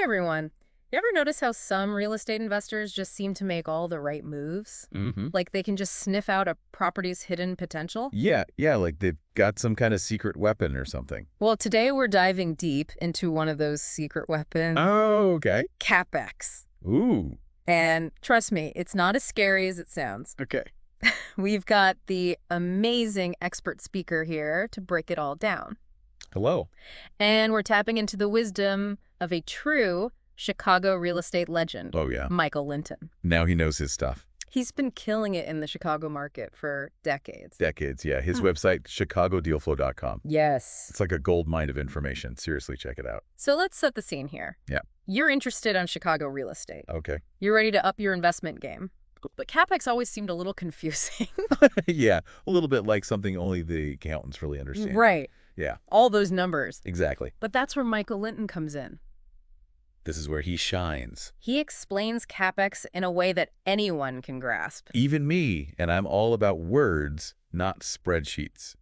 Hey everyone. You ever notice how some real estate investors just seem to make all the right moves? Mm-hmm. Like they can just sniff out a property's hidden potential? Yeah, like they've got some kind of secret weapon or something. Well, today we're diving deep into one of those secret weapons, Oh, okay. CapEx. Ooh, And trust me, it's not as scary as it sounds. okay. We've got the amazing expert speaker here to break it all down. Hello. And we're tapping into the wisdom of a true Chicago real estate legend, Oh, yeah. Michael Linton. Now he knows his stuff. He's been killing it in the Chicago market for decades. Decades, yeah. His website, chicagodealflow.com. Yes. It's like a gold mine of information. Seriously, check it out. So let's set the scene here. Yeah. You're interested in Chicago real estate. Okay. You're ready to up your investment game. But CapEx always seemed a little confusing. Yeah, a little bit like something only the accountants really understand. Right. Yeah, All those numbers. exactly. But that's where Michael Linton comes in. This is where he shines. He explains CapEx in a way that anyone can grasp. Even me, and I'm all about words, not spreadsheets.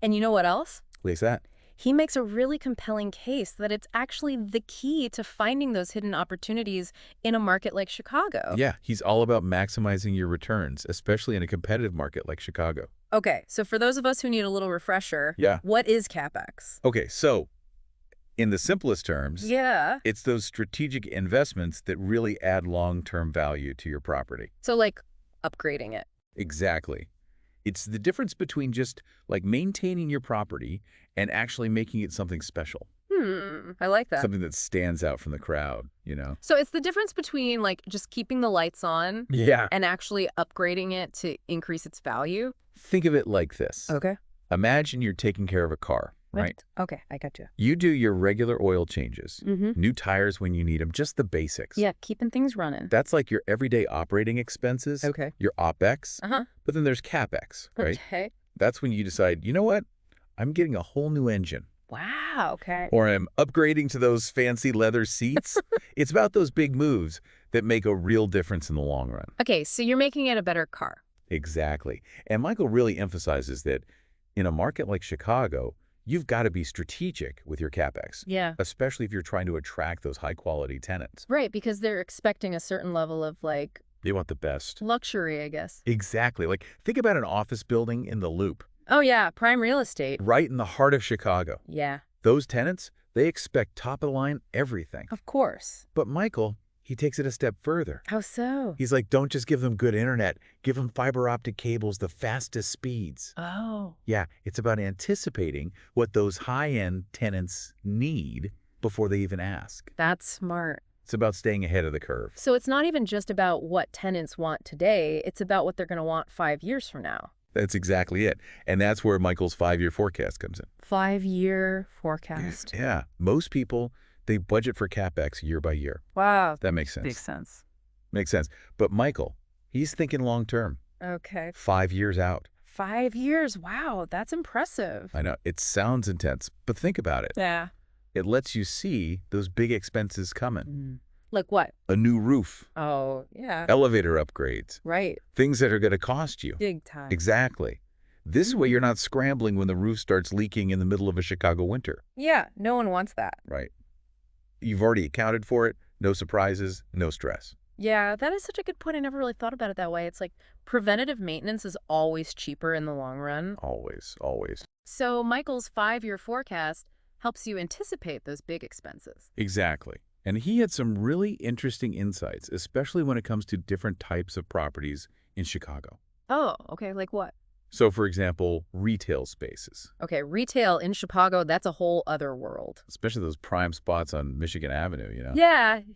And you know what else? What's that? He makes a really compelling case that it's actually the key to finding those hidden opportunities in a market like Chicago. Yeah, he's all about maximizing your returns, especially in a competitive market like Chicago. Okay, so for those of us who need a little refresher, Yeah. what is CapEx? Okay, so in the simplest terms, Yeah. it's those strategic investments that really add long-term value to your property. So like upgrading it. Exactly. It's the difference between just like maintaining your property and actually making it something special, I like that. something that stands out from the crowd, you know? So it's the difference between like just keeping the lights on Yeah. and actually upgrading it to increase its value. Think of it like this. Okay. Imagine you're taking care of a car, right? Okay, I got you. You do your regular oil changes, Mm-hmm. new tires when you need them, just the basics. Yeah, keeping things running. That's like your everyday operating expenses, Okay. your OpEx, Uh-huh. but then there's CapEx, right? Okay. That's when you decide, you know what? I'm getting a whole new engine, Wow, okay. or I'm upgrading to those fancy leather seats. It's about those big moves that make a real difference in the long run. Okay, so you're making it a better car. Exactly. And Michael really emphasizes that in a market like Chicago, you've got to be strategic with your CapEx, Yeah. especially if you're trying to attract those high-quality tenants. Right, because they're expecting a certain level of like They want the best. luxury, I guess. Exactly. Like, think about an office building in the Loop, Oh yeah, prime real estate. right in the heart of Chicago. Yeah, Those tenants, they expect top-of-the-line everything. of course. But Michael, he takes it a step further. How so? He's like, don't just give them good internet. Give them fiber optic cables, the fastest speeds. Oh. Yeah, it's about anticipating what those high-end tenants need before they even ask. That's smart. It's about staying ahead of the curve. So it's not even just about what tenants want today, it's about what they're going to want 5 years from now. That's exactly it. And that's where Michael's 5-year forecast comes in. 5-year forecast. Yeah, most people, they budget for CapEx year by year. Wow. That makes sense. Makes sense. Makes sense. But Michael, he's thinking long-term, Okay. 5 years out. 5 years. Wow, that's impressive. I know, it sounds intense, but think about it. Yeah. It lets you see those big expenses coming. Like what? A new roof, Oh, yeah. elevator upgrades, Right. things that are going to cost you. Big time. Exactly. This way, you're not scrambling when the roof starts leaking in the middle of a Chicago winter, Yeah, no one wants that. right? You've already accounted for it. No surprises, no stress. Yeah, that is such a good point. I never really thought about it that way. It's like preventative maintenance is always cheaper in the long run. Always, always. So Michael's 5-year forecast helps you anticipate those big expenses. Exactly. And he had some really interesting insights, especially when it comes to different types of properties in Chicago. Oh, okay. Like what? So, for example, retail spaces, Okay, retail in Chicago, that's a whole other world. especially those prime spots on Michigan Avenue, you know?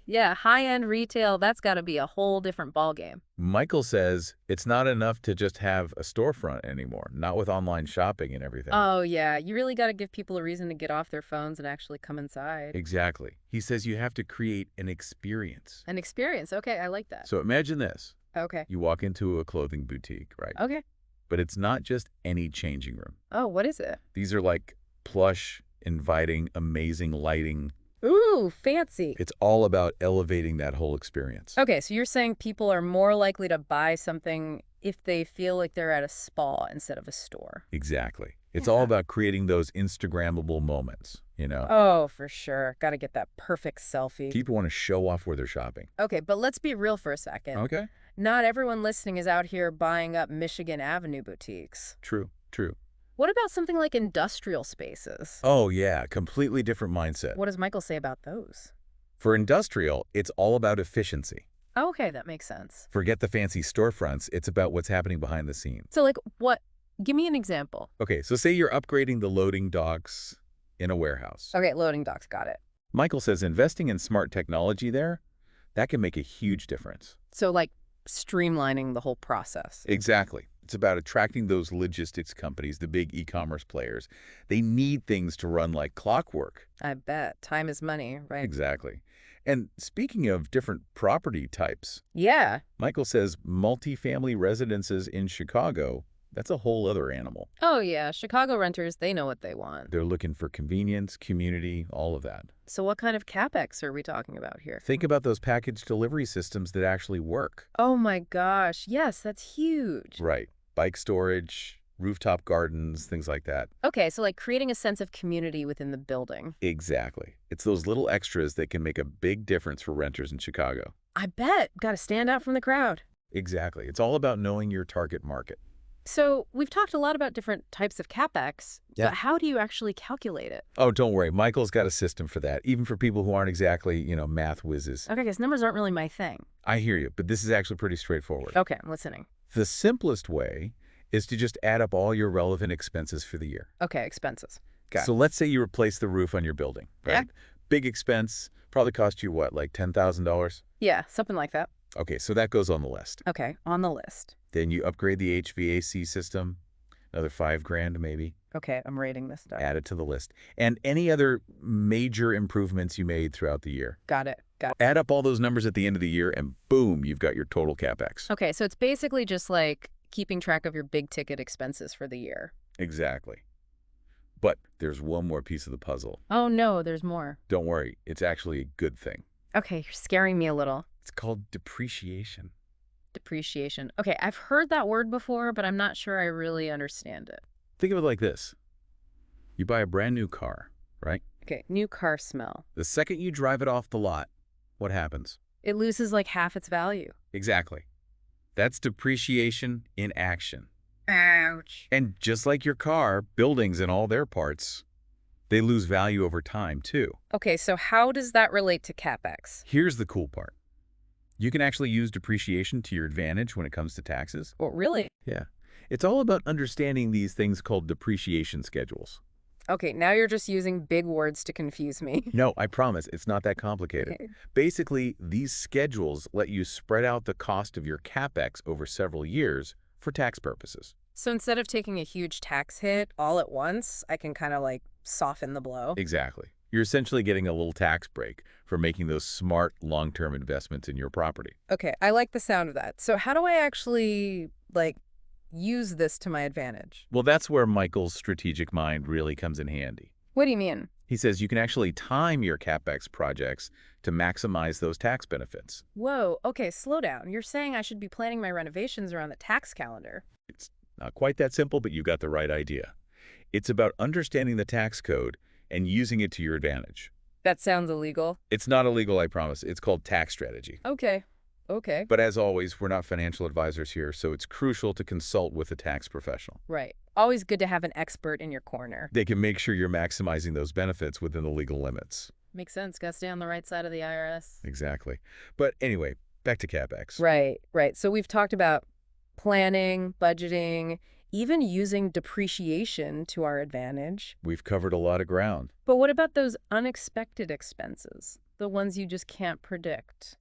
Yeah. High-end retail, that's got to be a whole different ballgame. Michael says it's not enough to just have a storefront anymore, not with online shopping and everything. Oh, yeah. You really got to give people a reason to get off their phones and actually come inside. Exactly. He says you have to create an experience. An experience. Okay, I like that. So imagine this. Okay. You walk into a clothing boutique, right? Okay. But it's not just any changing room. Oh, what is it? These are like plush, inviting, amazing lighting. Ooh, fancy. It's all about elevating that whole experience. Okay, so you're saying people are more likely to buy something if they feel like they're at a spa instead of a store. Exactly. It's all Yeah. about creating those Instagrammable moments, you know? Oh, for sure. Got to get that perfect selfie. People want to show off where they're shopping. Okay, but let's be real for a second. Okay. Not everyone listening is out here buying up Michigan Avenue boutiques. True, true. What about something like industrial spaces? Oh, yeah, completely different mindset. What does Michael say about those? For industrial, it's all about efficiency. Okay, that makes sense. Forget the fancy storefronts, it's about what's happening behind the scenes. So, like, what? Give me an example. Okay, so say you're upgrading the loading docks in a warehouse. Okay, loading docks, got it. Michael says investing in smart technology there, that can make a huge difference. So, like, streamlining the whole process. Exactly. It's about attracting those logistics companies, the big e-commerce players. They need things to run like clockwork. I bet. Time is money, right? Exactly. And speaking of different property types, Yeah. Michael says multifamily residences in Chicago, that's a whole other animal. Oh, yeah. Chicago renters, they know what they want. They're looking for convenience, community, all of that. So what kind of CapEx are we talking about here? Think about those package delivery systems that actually work. Oh my gosh. Yes, that's huge. Right. Bike storage, rooftop gardens, things like that. Okay, so like creating a sense of community within the building. Exactly. It's those little extras that can make a big difference for renters in Chicago. I bet. Got to stand out from the crowd. Exactly. It's all about knowing your target market. So we've talked a lot about different types of CapEx, Yeah. but how do you actually calculate it? Oh, don't worry. Michael's got a system for that, even for people who aren't exactly, math whizzes. Okay, because numbers aren't really my thing. I hear you, but this is actually pretty straightforward. Okay, I'm listening. The simplest way is to just add up all your relevant expenses for the year. Okay, expenses. So let's say you replace the roof on your building, right? Yeah. Big expense, probably cost you what, like $10,000? Yeah, something like that. Okay, so that goes on the list. Okay, on the list. Then you upgrade the HVAC system, another $5,000 maybe. Okay, I'm rating this stuff. Add it to the list. And any other major improvements you made throughout the year. Got it. Add up all those numbers at the end of the year and boom, you've got your total CapEx. Okay, so it's basically just like keeping track of your big ticket expenses for the year. Exactly. But there's one more piece of the puzzle. Oh no, there's more. Don't worry, it's actually a good thing. Okay, you're scaring me a little. It's called depreciation. Depreciation. Okay, I've heard that word before, but I'm not sure I really understand it. Think of it like this. You buy a brand new car, right? Okay, new car smell. The second you drive it off the lot, what happens? It loses like half its value. Exactly. That's depreciation in action. Ouch. And just like your car, buildings and all their parts, they lose value over time too. Okay, so how does that relate to CapEx? Here's the cool part. You can actually use depreciation to your advantage when it comes to taxes. Well, really? Yeah. It's all about understanding these things called depreciation schedules. Okay, now you're just using big words to confuse me. No, I promise, it's not that complicated. Okay. Basically, these schedules let you spread out the cost of your CapEx over several years for tax purposes. So instead of taking a huge tax hit all at once, I can kind of like soften the blow. Exactly. You're essentially getting a little tax break for making those smart long-term investments in your property. Okay, I like the sound of that. So how do I actually, like, use this to my advantage? Well, that's where Michael's strategic mind really comes in handy. What do you mean? He says you can actually time your CapEx projects to maximize those tax benefits. Whoa, okay, slow down. You're saying I should be planning my renovations around the tax calendar. It's not quite that simple, but you got the right idea. It's about understanding the tax code and using it to your advantage. That sounds illegal. It's not illegal, I promise. It's called tax strategy. Okay. But as always, we're not financial advisors here, so it's crucial to consult with a tax professional. Right. Always good to have an expert in your corner. They can make sure you're maximizing those benefits within the legal limits. Makes sense. Gotta stay on the right side of the IRS. Exactly. But anyway, back to CapEx. Right. So we've talked about planning, budgeting, even using depreciation to our advantage. We've covered a lot of ground. But what about those unexpected expenses? The ones you just can't predict?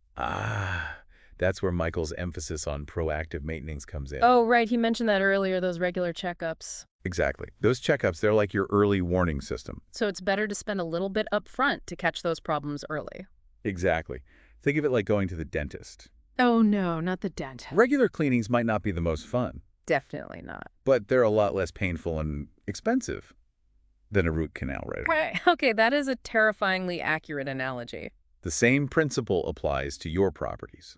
That's where Michael's emphasis on proactive maintenance comes in. Oh, right. He mentioned that earlier, those regular checkups. Exactly. Those checkups, they're like your early warning system. So it's better to spend a little bit up front to catch those problems early. Exactly. Think of it like going to the dentist. Oh, no, not the dentist. Regular cleanings might not be the most fun, Definitely not. but they're a lot less painful and expensive than a root canal, right? Right. Okay, that is a terrifyingly accurate analogy. The same principle applies to your properties.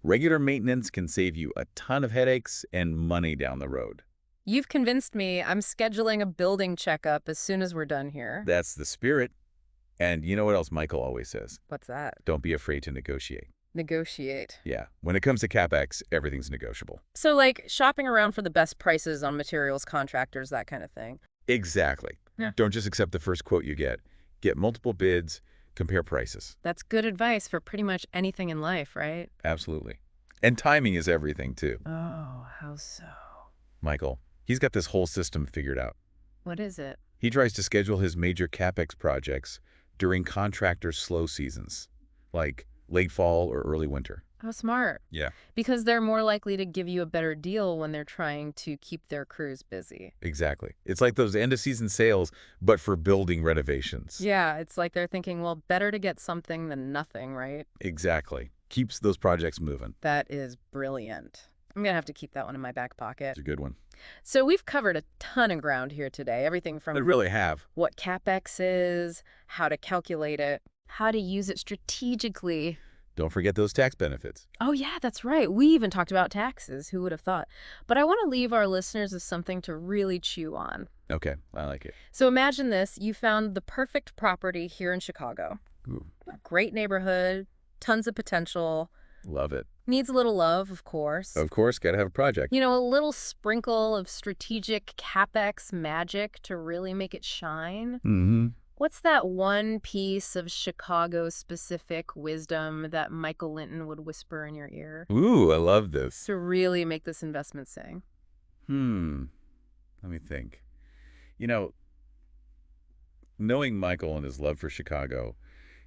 Regular maintenance can save you a ton of headaches and money down the road. You've convinced me. I'm scheduling a building checkup as soon as we're done here. That's the spirit. And you know what else Michael always says? What's that? Don't be afraid to negotiate. Negotiate. Yeah, when it comes to CapEx, everything's negotiable. So, like, shopping around for the best prices on materials, contractors, that kind of thing. Exactly. Yeah. Don't just accept the first quote you get. Get multiple bids, compare prices. That's good advice for pretty much anything in life, right? Absolutely. And timing is everything, too. Oh, how so? Michael, he's got this whole system figured out. What is it? He tries to schedule his major CapEx projects during contractors' slow seasons, like late fall or early winter. How smart. Yeah. Because they're more likely to give you a better deal when they're trying to keep their crews busy. Exactly. It's like those end-of-season sales, but for building renovations. Yeah, it's like they're thinking, well, better to get something than nothing, right? Exactly. Keeps those projects moving. That is brilliant. I'm going to have to keep that one in my back pocket. It's a good one. So we've covered a ton of ground here today. Everything I from really have. what CapEx is, how to calculate it, how to use it strategically. Don't forget those tax benefits. Oh, yeah, that's right. We even talked about taxes. Who would have thought? But I want to leave our listeners with something to really chew on. Okay, I like it. So imagine this. You found the perfect property here in Chicago. Ooh, Great neighborhood, tons of potential. love it. Needs a little love, of course. Of course, got to have a project. You know, a little sprinkle of strategic CapEx magic to really make it shine. Mm-hmm. What's that one piece of Chicago-specific wisdom that Michael Linton would whisper in your ear Ooh, I love this. to really make this investment sing? Let me think. You know, knowing Michael and his love for Chicago,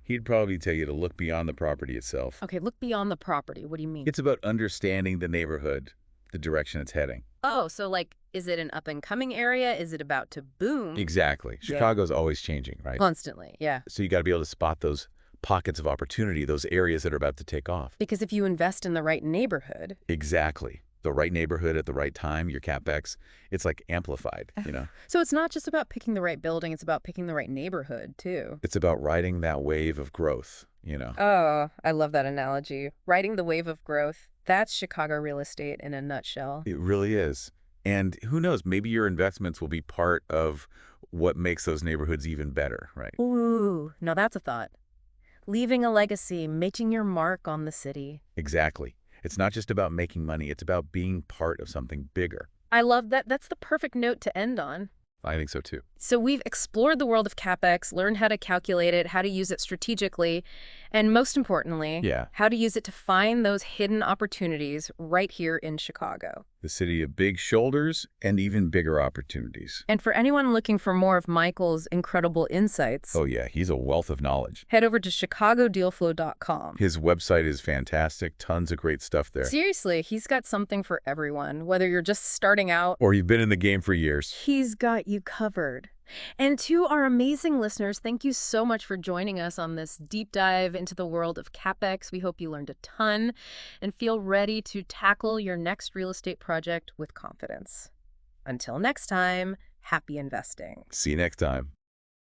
he'd probably tell you to look beyond the property itself. Okay, look beyond the property. What do you mean? It's about understanding the neighborhood, the direction it's heading. Oh, so like, is it an up-and-coming area? Is it about to boom? Exactly. Yeah. Chicago's always changing, right? Constantly, yeah. So you got to be able to spot those pockets of opportunity, those areas that are about to take off. Because if you invest in the right neighborhood... Exactly. The right neighborhood at the right time, your CapEx, it's like amplified, you know? So it's not just about picking the right building, it's about picking the right neighborhood, too. It's about riding that wave of growth, you know? Oh, I love that analogy. Riding the wave of growth. That's Chicago real estate in a nutshell. It really is. And who knows, maybe your investments will be part of what makes those neighborhoods even better, right? Ooh, now that's a thought. Leaving a legacy, making your mark on the city. Exactly. It's not just about making money, it's about being part of something bigger. I love that. That's the perfect note to end on. I think so too. So we've explored the world of CapEx, learned how to calculate it, how to use it strategically, and most importantly, Yeah. how to use it to find those hidden opportunities right here in Chicago. The city of big shoulders and even bigger opportunities. And for anyone looking for more of Michael's incredible insights, Oh yeah, he's a wealth of knowledge. head over to chicagodealflow.com. His website is fantastic, tons of great stuff there. Seriously, he's got something for everyone. Whether you're just starting out Or you've been in the game for years. he's got you covered. And to our amazing listeners, thank you so much for joining us on this deep dive into the world of CapEx. We hope you learned a ton and feel ready to tackle your next real estate project with confidence. Until next time, happy investing. See you next time.